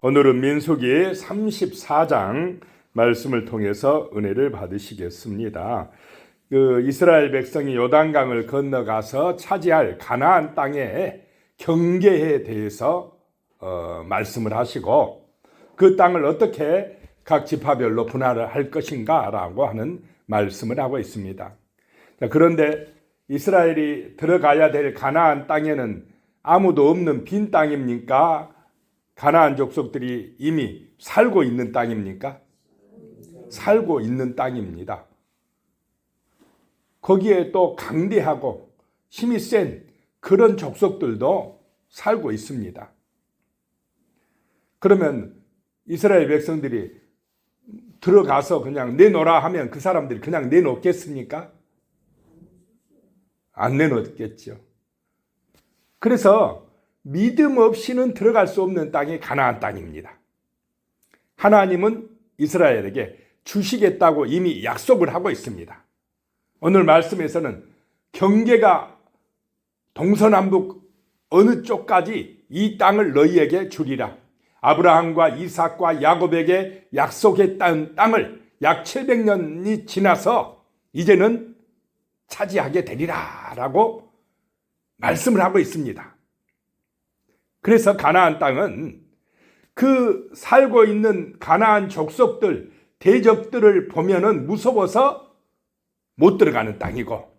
오늘은 민수기 34장 말씀을 통해서 은혜를 받으시겠습니다. 이스라엘 백성이 요단강을 건너가서 차지할 가나안 땅의 경계에 대해서 말씀을 하시고 그 땅을 어떻게 각 지파별로 분할을 할 것인가라고 하는 말씀을 하고 있습니다. 그런데 이스라엘이 들어가야 될 가나안 땅에는 아무도 없는 빈 땅입니까? 가나안 족속들이 이미 살고 있는 땅입니까? 살고 있는 땅입니다. 거기에 또 강대하고 힘이 센 그런 족속들도 살고 있습니다. 그러면 이스라엘 백성들이 들어가서 그냥 내놓으라 하면 그 사람들이 그냥 내놓겠습니까? 안 내놓겠죠. 그래서 믿음 없이는 들어갈 수 없는 땅이 가나안 땅입니다. 하나님은 이스라엘에게 주시겠다고 이미 약속을 하고 있습니다. 오늘 말씀에서는 경계가 동서남북 어느 쪽까지 이 땅을 너희에게 주리라. 아브라함과 이삭과 야곱에게 약속했던 땅을 약 700년이 지나서 이제는 차지하게 되리라 라고 말씀을 하고 있습니다. 그래서 가나안 땅은 그 살고 있는 가나안 족속들, 대적들을 보면은 무서워서 못 들어가는 땅이고,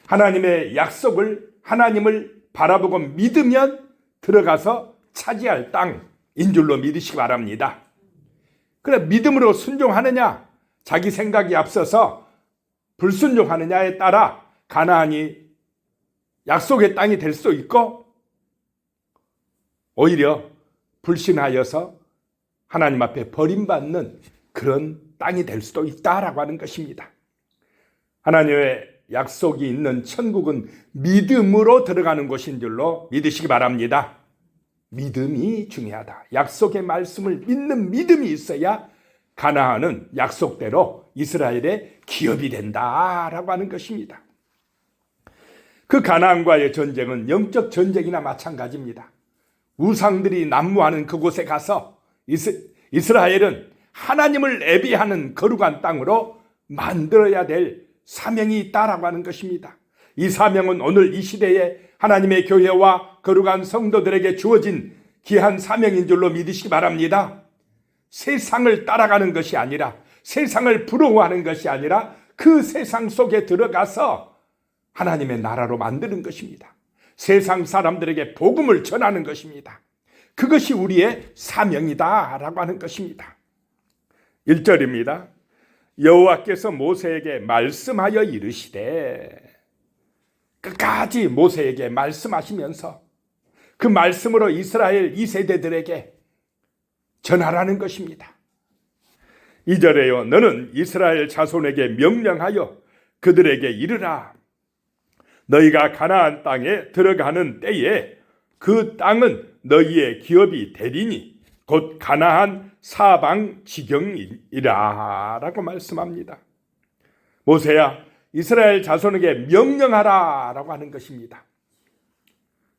하나님의 약속을, 하나님을 바라보고 믿으면 들어가서 차지할 땅인 줄로 믿으시기 바랍니다. 그래, 믿음으로 순종하느냐, 자기 생각이 앞서서 불순종하느냐에 따라 가나안이 약속의 땅이 될 수 있고, 오히려 불신하여서 하나님 앞에 버림받는 그런 땅이 될 수도 있다라고 하는 것입니다. 하나님의 약속이 있는 천국은 믿음으로 들어가는 곳인 줄로 믿으시기 바랍니다. 믿음이 중요하다. 약속의 말씀을 믿는 믿음이 있어야 가나안은 약속대로 이스라엘의 기업이 된다라고 하는 것입니다. 그 가나안과의 전쟁은 영적 전쟁이나 마찬가지입니다. 우상들이 난무하는 그곳에 가서 이스라엘은 하나님을 예배하는 거룩한 땅으로 만들어야 될 사명이 있다라고 하는 것입니다. 이 사명은 오늘 이 시대에 하나님의 교회와 거룩한 성도들에게 주어진 귀한 사명인 줄로 믿으시기 바랍니다. 세상을 따라가는 것이 아니라, 세상을 부러워하는 것이 아니라 그 세상 속에 들어가서 하나님의 나라로 만드는 것입니다. 세상 사람들에게 복음을 전하는 것입니다. 그것이 우리의 사명이다라고 하는 것입니다. 1절입니다. 여호와께서 모세에게 말씀하여 이르시되, 끝까지 모세에게 말씀하시면서 그 말씀으로 이스라엘 2세대들에게 전하라는 것입니다. 2절에요. 너는 이스라엘 자손에게 명령하여 그들에게 이르라. 너희가 가나안 땅에 들어가는 때에 그 땅은 너희의 기업이 되리니 곧 가나안 사방 지경이라 라고 말씀합니다. 모세야, 이스라엘 자손에게 명령하라 라고 하는 것입니다.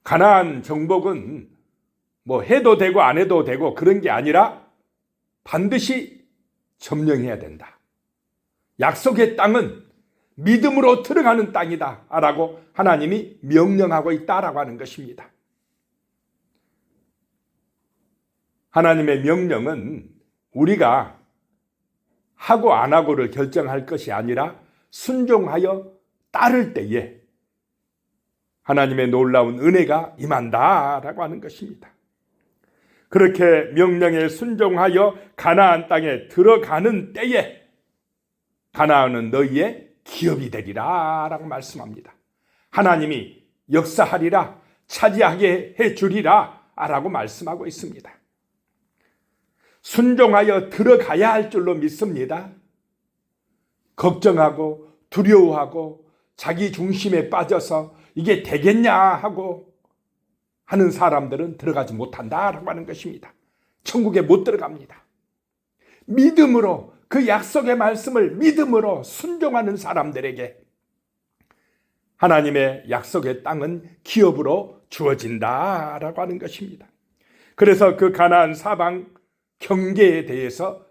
가나안 정복은 뭐 해도 되고 안 해도 되고 그런 게 아니라 반드시 점령해야 된다. 약속의 땅은 믿음으로 들어가는 땅이다 라고 하나님이 명령하고 있다라고 하는 것입니다. 하나님의 명령은 우리가 하고 안 하고를 결정할 것이 아니라 순종하여 따를 때에 하나님의 놀라운 은혜가 임한다라고 하는 것입니다. 그렇게 명령에 순종하여 가나안 땅에 들어가는 때에 가나안은 너희의 기업이 되리라 라고 말씀합니다. 하나님이 역사하리라, 차지하게 해주리라 라고 말씀하고 있습니다. 순종하여 들어가야 할 줄로 믿습니다. 걱정하고 두려워하고 자기 중심에 빠져서 이게 되겠냐 하고 하는 사람들은 들어가지 못한다라고 하는 것입니다. 천국에 못 들어갑니다. 믿음으로, 그 약속의 말씀을 믿음으로 순종하는 사람들에게 하나님의 약속의 땅은 기업으로 주어진다라고 하는 것입니다. 그래서 그 가나안 사방 경계에 대해서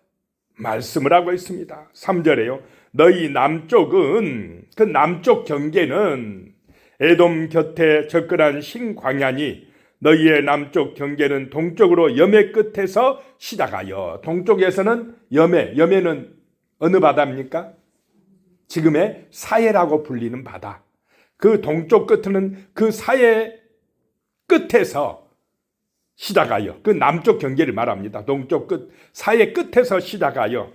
말씀을 하고 있습니다. 3절에요. 너희 남쪽은, 그 남쪽 경계는 에돔 곁에 접근한 신광야니 너희의 남쪽 경계는 동쪽으로 염해 끝에서 시작하여. 동쪽에서는 염해는 어느 바다입니까? 지금의 사해라고 불리는 바다. 그 동쪽 끝은 그 사해 끝에서 시작하여, 그 남쪽 경계를 말합니다. 동쪽 끝, 사해 끝에서 시작하여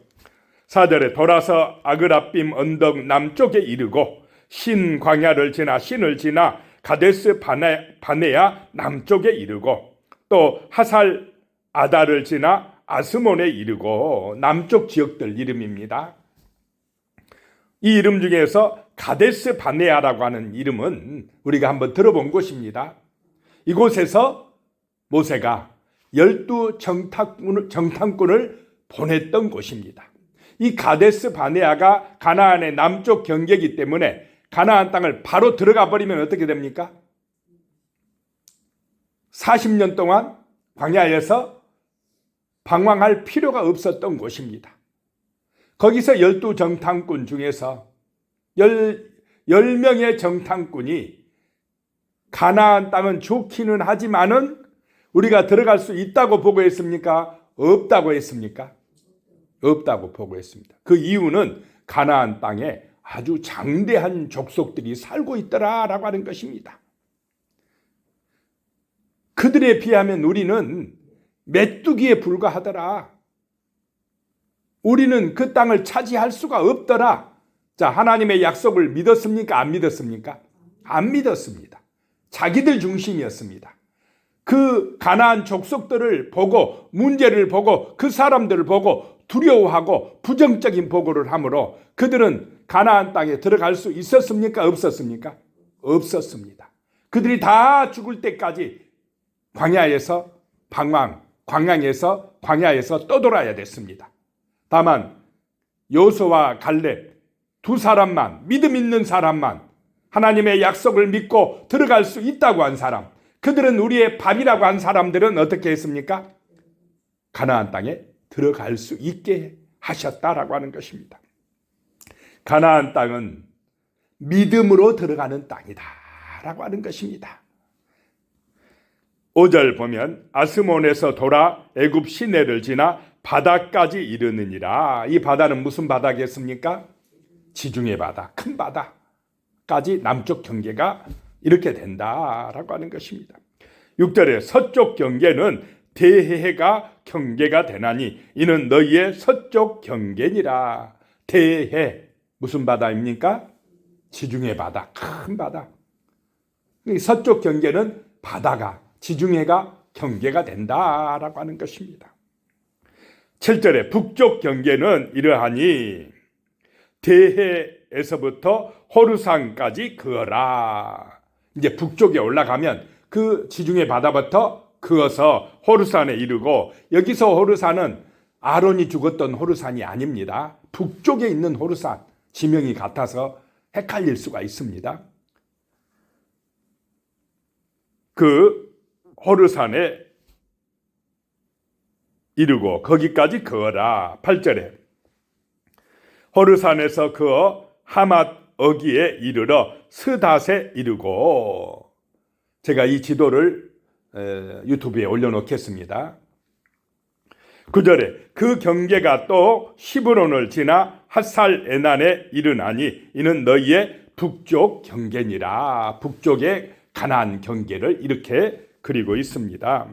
4절에 돌아서 아그라빔 언덕 남쪽에 이르고 신광야를 지나 신을 지나 가데스 바네아 남쪽에 이르고 또 하살 아다를 지나 아스몬에 이르고 남쪽 지역들 이름입니다. 이 이름 중에서 가데스 바네아라고 하는 이름은 우리가 한번 들어본 곳입니다. 이곳에서 모세가 12정탐꾼을 보냈던 곳입니다. 이 가데스 바네아가 가나안의 남쪽 경계이기 때문에 가나안 땅을 바로 들어가 버리면 어떻게 됩니까? 40년 동안 광야에서 방황할 필요가 없었던 곳입니다. 거기서 12정탐꾼 중에서 10명의 정탐꾼이 가나안 땅은 좋기는 하지만은 우리가 들어갈 수 있다고 보고했습니까? 없다고 했습니까? 없다고 보고했습니다. 그 이유는 가나안 땅에 아주 장대한 족속들이 살고 있더라라고 하는 것입니다. 그들에 비하면 우리는 메뚜기에 불과하더라. 우리는 그 땅을 차지할 수가 없더라. 자, 하나님의 약속을 믿었습니까? 안 믿었습니까? 안 믿었습니다. 자기들 중심이었습니다. 그 가나안 족속들을 보고, 문제를 보고, 그 사람들을 보고 두려워하고 부정적인 보고를 하므로 그들은 가나안 땅에 들어갈 수 있었습니까? 없었습니까? 없었습니다. 그들이 다 죽을 때까지 광야에서 광야에서 떠돌아야 됐습니다. 다만 요수와 갈렙 두 사람만, 믿음 있는 사람만, 하나님의 약속을 믿고 들어갈 수 있다고 한 사람, 그들은 우리의 밥이라고 한 사람들은 어떻게 했습니까? 가나안 땅에 들어갈 수 있게 하셨다라고 하는 것입니다. 가나안 땅은 믿음으로 들어가는 땅이다라고 하는 것입니다. 5절 보면 아스몬에서 돌아 애굽 시내를 지나 바다까지 이르느니라. 이 바다는 무슨 바다겠습니까? 지중해 바다, 큰 바다까지 남쪽 경계가 이렇게 된다라고 하는 것입니다. 6절에 서쪽 경계는 대해가 경계가 되나니 이는 너희의 서쪽 경계니라. 대해 무슨 바다입니까? 지중해 바다, 큰 바다. 서쪽 경계는 바다가, 지중해가 경계가 된다라고 하는 것입니다. 7절에 북쪽 경계는 이러하니 대해에서부터 호르산까지 그어라. 이제 북쪽에 올라가면 그 지중해 바다부터 그어서 호르산에 이르고, 여기서 호르산은 아론이 죽었던 호르산이 아닙니다. 북쪽에 있는 호르산, 지명이 같아서 헷갈릴 수가 있습니다. 그 호르산에 이르고 거기까지 그어라. 8절에 호르산에서 그어 하맛 어기에 이르러 스닷에 이르고, 제가 이 지도를 유튜브에 올려놓겠습니다. 9절에 그 경계가 또 시브론을 지나 핫살 에난에 이르나니 이는 너희의 북쪽 경계니라. 북쪽의 가나안 경계를 이렇게 그리고 있습니다.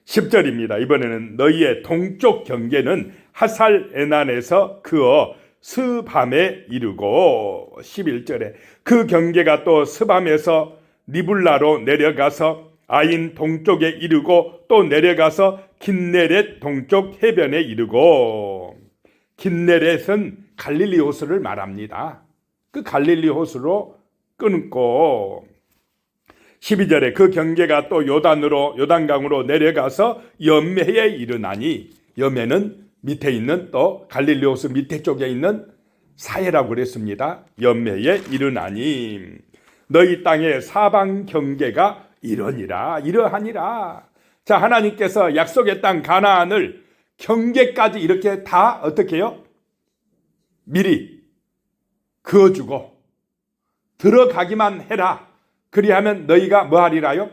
10절입니다. 이번에는 너희의 동쪽 경계는 핫살 에난에서 그어 스밤에 이르고, 11절에 그 경계가 또 스밤에서 리블라로 내려가서 아인 동쪽에 이르고 또 내려가서 긴네렛 동쪽 해변에 이르고, 긴네렛은 갈릴리 호수를 말합니다. 그 갈릴리 호수로 끊고, 12절에 그 경계가 또 요단강으로 내려가서 염해에 이르나니, 염해는 밑에 있는 또 갈릴리 호수 밑에 쪽에 있는 사해라고 그랬습니다. 염해에 이르나니 너희 땅의 사방 경계가 이러하니라. 자, 하나님께서 약속의 땅 가나안을 경계까지 이렇게 다 어떻게 해요? 미리 그어주고 들어가기만 해라. 그리하면 너희가 뭐 하리라요?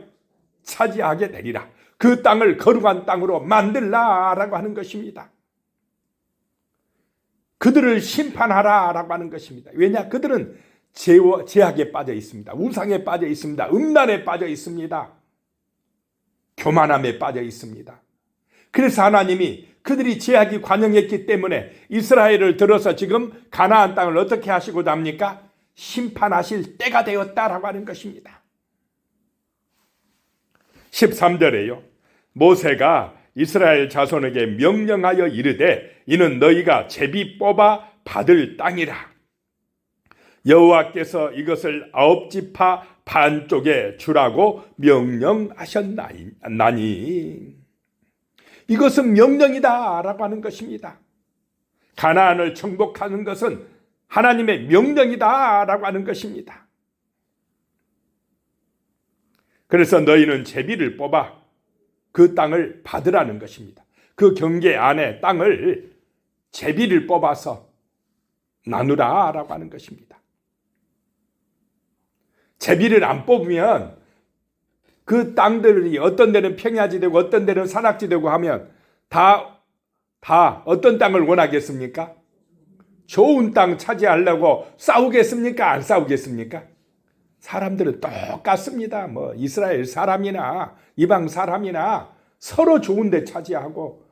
차지하게 되리라. 그 땅을 거룩한 땅으로 만들라라고 하는 것입니다. 그들을 심판하라라고 하는 것입니다. 왜냐? 그들은 제약에 빠져 있습니다. 우상에 빠져 있습니다. 음란에 빠져 있습니다. 교만함에 빠져 있습니다. 그래서 하나님이 그들이 제약이 관영했기 때문에 이스라엘을 들어서 지금 가나안 땅을 어떻게 하시고자 합니까? 심판하실 때가 되었다라고 하는 것입니다. 13절에요. 모세가 이스라엘 자손에게 명령하여 이르되 이는 너희가 제비 뽑아 받을 땅이라. 여호와께서 이것을 9지파 반쪽에 주라고 명령하셨나니 이것은 명령이다라고 하는 것입니다. 가나안을 정복하는 것은 하나님의 명령이다라고 하는 것입니다. 그래서 너희는 제비를 뽑아 그 땅을 받으라는 것입니다. 그 경계 안에 땅을 제비를 뽑아서 나누라라고 하는 것입니다. 제비를 안 뽑으면 그 땅들이 어떤 데는 평야지 되고 어떤 데는 산악지 되고 하면 다 어떤 땅을 원하겠습니까? 좋은 땅 차지하려고 싸우겠습니까? 안 싸우겠습니까? 사람들은 똑같습니다. 뭐 이스라엘 사람이나 이방 사람이나 서로 좋은 데 차지하고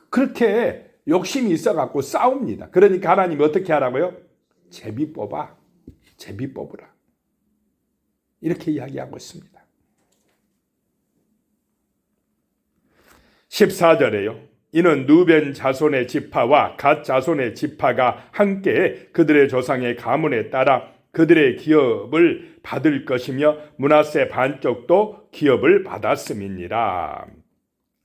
그렇게 욕심이 있어갖고 싸웁니다. 그러니까 하나님이 어떻게 하라고요? 제비 뽑아. 제비 뽑으라. 이렇게 이야기하고 있습니다. 14절에요. 이는 루벤 자손의 지파와 갓 자손의 지파가 함께 그들의 조상의 가문에 따라 그들의 기업을 받을 것이며 므낫세 반쪽도 기업을 받았음이니라.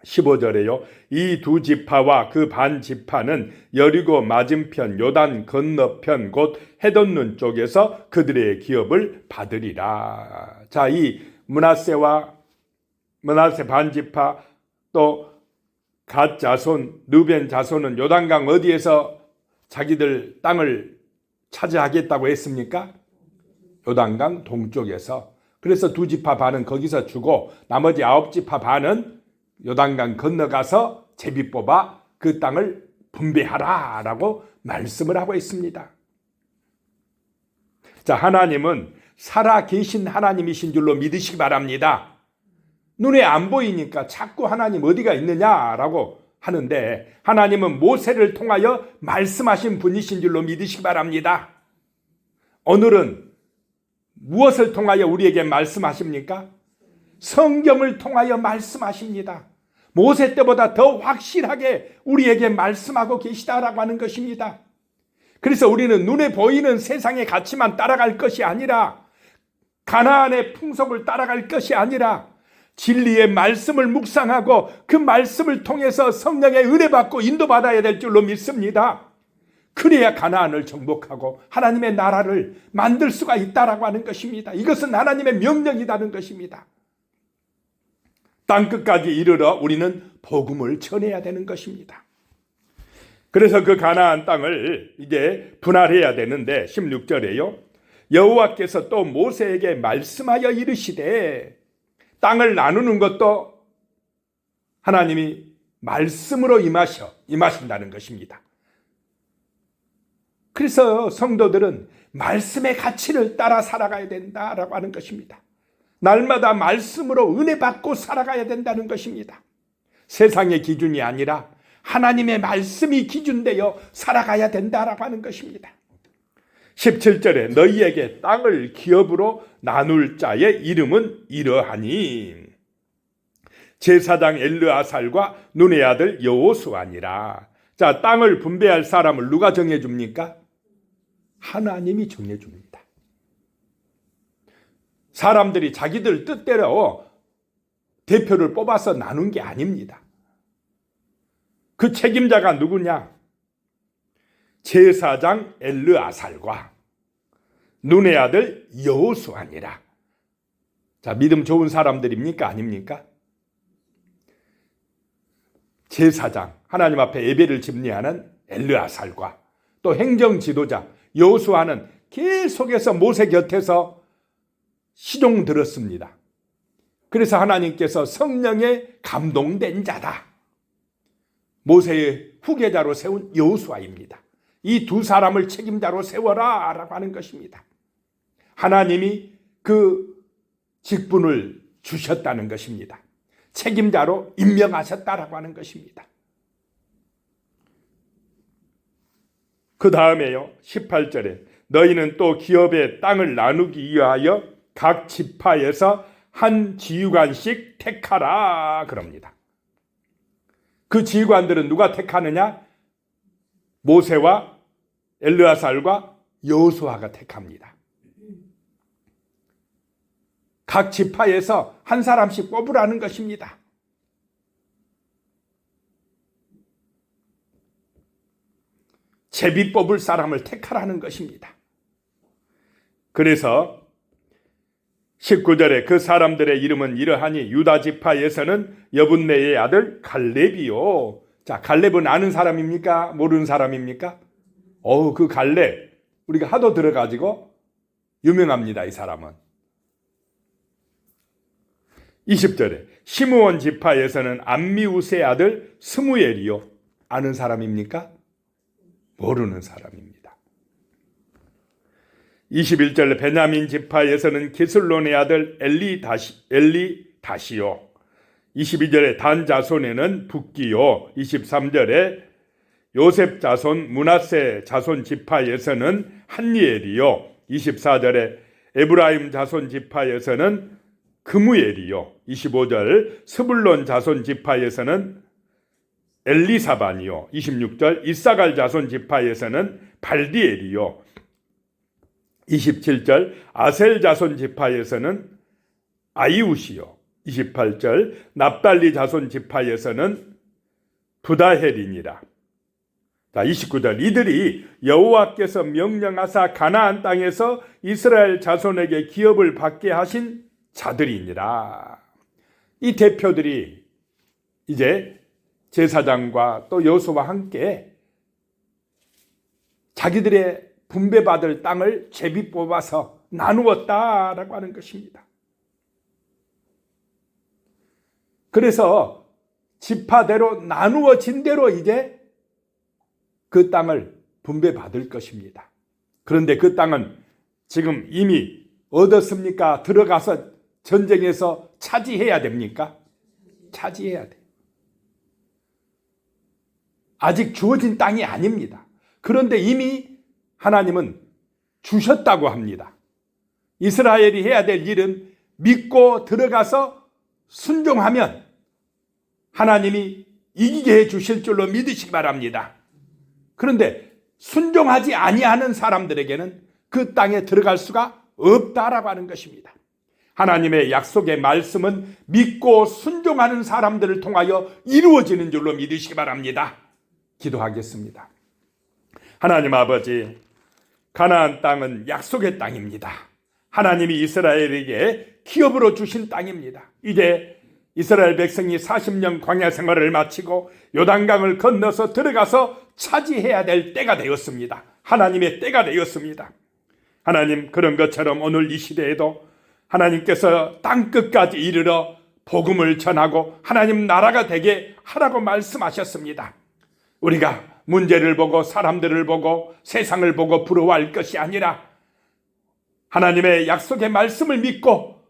15절에요. 이 두 지파와 그 반 지파는 여리고 맞은편 요단 건너편 곧 해돋는 쪽에서 그들의 기업을 받으리라. 자, 이 므낫세 반 지파 또 갓 자손, 르벤 자손은 요단강 어디에서 자기들 땅을 차지하겠다고 했습니까? 요단강 동쪽에서. 그래서 두 지파 반은 거기서 주고 나머지 9지파 반은 요단강 건너가서 제비 뽑아 그 땅을 분배하라라고 말씀을 하고 있습니다. 자, 하나님은 살아 계신 하나님이신 줄로 믿으시기 바랍니다. 눈에 안 보이니까 자꾸 하나님 어디가 있느냐라고 하는데 하나님은 모세를 통하여 말씀하신 분이신 줄로 믿으시기 바랍니다. 오늘은 무엇을 통하여 우리에게 말씀하십니까? 성경을 통하여 말씀하십니다. 모세 때보다 더 확실하게 우리에게 말씀하고 계시다라고 하는 것입니다. 그래서 우리는 눈에 보이는 세상의 가치만 따라갈 것이 아니라 가나안의 풍속을 따라갈 것이 아니라 진리의 말씀을 묵상하고 그 말씀을 통해서 성령의 은혜 받고 인도받아야 될 줄로 믿습니다. 그래야 가나안을 정복하고 하나님의 나라를 만들 수가 있다라고 하는 것입니다. 이것은 하나님의 명령이라는 것입니다. 땅끝까지 이르러 우리는 복음을 전해야 되는 것입니다. 그래서 그 가나안 땅을 이제 분할해야 되는데 16절에요. 여호와께서 또 모세에게 말씀하여 이르시되 땅을 나누는 것도 하나님이 말씀으로 임하신다는 것입니다. 그래서 성도들은 말씀의 가치를 따라 살아가야 된다라고 하는 것입니다. 날마다 말씀으로 은혜 받고 살아가야 된다는 것입니다. 세상의 기준이 아니라 하나님의 말씀이 기준되어 살아가야 된다라고 하는 것입니다. 17절에 너희에게 땅을 기업으로 나눌 자의 이름은 이러하니 제사장 엘르아살과 눈의 아들 여호수아니라. 자, 땅을 분배할 사람을 누가 정해줍니까? 하나님이 정해줍니다. 사람들이 자기들 뜻대로 대표를 뽑아서 나눈 게 아닙니다. 그 책임자가 누구냐? 제사장 엘르아살과 눈의 아들 여호수아니라. 자, 믿음 좋은 사람들입니까? 아닙니까? 제사장, 하나님 앞에 예배를 집례하는 엘르아살과 또 행정 지도자 여호수아는 계속해서 모세 곁에서 시종 들었습니다. 그래서 하나님께서 성령에 감동된 자다. 모세의 후계자로 세운 여호수아입니다. 이 두 사람을 책임자로 세워라 라고 하는 것입니다. 하나님이 그 직분을 주셨다는 것입니다. 책임자로 임명하셨다라고 하는 것입니다. 그 다음에요, 18절에 너희는 또 기업의 땅을 나누기 위하여 각 지파에서 한 지휘관씩 택하라 그럽니다. 그 지휘관들은 누가 택하느냐? 모세와 엘르아살과 여호수아가 택합니다. 각 지파에서 한 사람씩 뽑으라는 것입니다. 제비 뽑을 사람을 택하라는 것입니다. 그래서 19절에 그 사람들의 이름은 이러하니 유다 지파에서는 여분네의 아들 갈렙이요. 자, 갈렙은 아는 사람입니까? 모르는 사람입니까? 그 갈렙 우리가 하도 들어가지고 유명합니다. 이 사람은. 20절에 시므온 지파에서는 암미우스의 아들 스무엘이요. 아는 사람입니까? 모르는 사람입니다. 21절 베냐민 지파에서는 기슬론의 아들 엘리다시요. 22절에 단 자손에는 붓기요. 23절에 요셉 자손 므낫세 자손 지파에서는 한니엘이요. 24절에 에브라임 자손 지파에서는 그무엘이요. 25절 스불론 자손 지파에서는 엘리사반이요. 26절 이사갈 자손 지파에서는 발디엘이요. 27절 아셀 자손 지파에서는 아이우시요. 28절 납달리 자손 지파에서는 부다헬이니라. 자, 29절 이들이 여호와께서 명령하사 가나안 땅에서 이스라엘 자손에게 기업을 받게 하신 자들이니라. 이 대표들이 이제 제사장과 또 여호수아와 함께 자기들의 분배받을 땅을 제비 뽑아서 나누었다라고 하는 것입니다. 그래서 지파대로 나누어진 대로 이제 그 땅을 분배받을 것입니다. 그런데 그 땅은 지금 이미 얻었습니까? 들어가서 전쟁에서 차지해야 됩니까? 차지해야 돼요. 아직 주어진 땅이 아닙니다. 그런데 이미 하나님은 주셨다고 합니다. 이스라엘이 해야 될 일은 믿고 들어가서 순종하면 하나님이 이기게 해 주실 줄로 믿으시기 바랍니다. 그런데 순종하지 아니하는 사람들에게는 그 땅에 들어갈 수가 없다라고 하는 것입니다. 하나님의 약속의 말씀은 믿고 순종하는 사람들을 통하여 이루어지는 줄로 믿으시기 바랍니다. 기도하겠습니다. 하나님 아버지, 가나안 땅은 약속의 땅입니다. 하나님이 이스라엘에게 기업으로 주신 땅입니다. 이제 이스라엘 백성이 40년 광야 생활을 마치고 요단강을 건너서 들어가서 차지해야 될 때가 되었습니다. 하나님의 때가 되었습니다. 하나님, 그런 것처럼 오늘 이 시대에도 하나님께서 땅끝까지 이르러 복음을 전하고 하나님 나라가 되게 하라고 말씀하셨습니다. 우리가 문제를 보고 사람들을 보고 세상을 보고 부러워할 것이 아니라 하나님의 약속의 말씀을 믿고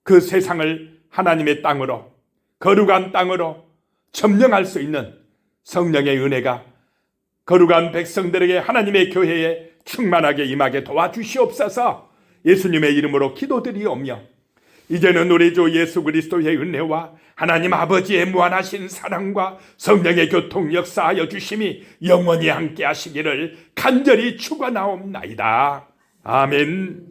그 세상을 하나님의 땅으로, 거룩한 땅으로 점령할 수 있는 성령의 은혜가 거룩한 백성들에게 하나님의 교회에 충만하게 임하게 도와주시옵소서. 예수님의 이름으로 기도드리오며 이제는 우리 주 예수 그리스도의 은혜와 하나님 아버지의 무한하신 사랑과 성령의 교통 역사하여 주심이 영원히 함께 하시기를 간절히 축원하옵나이다. 아멘.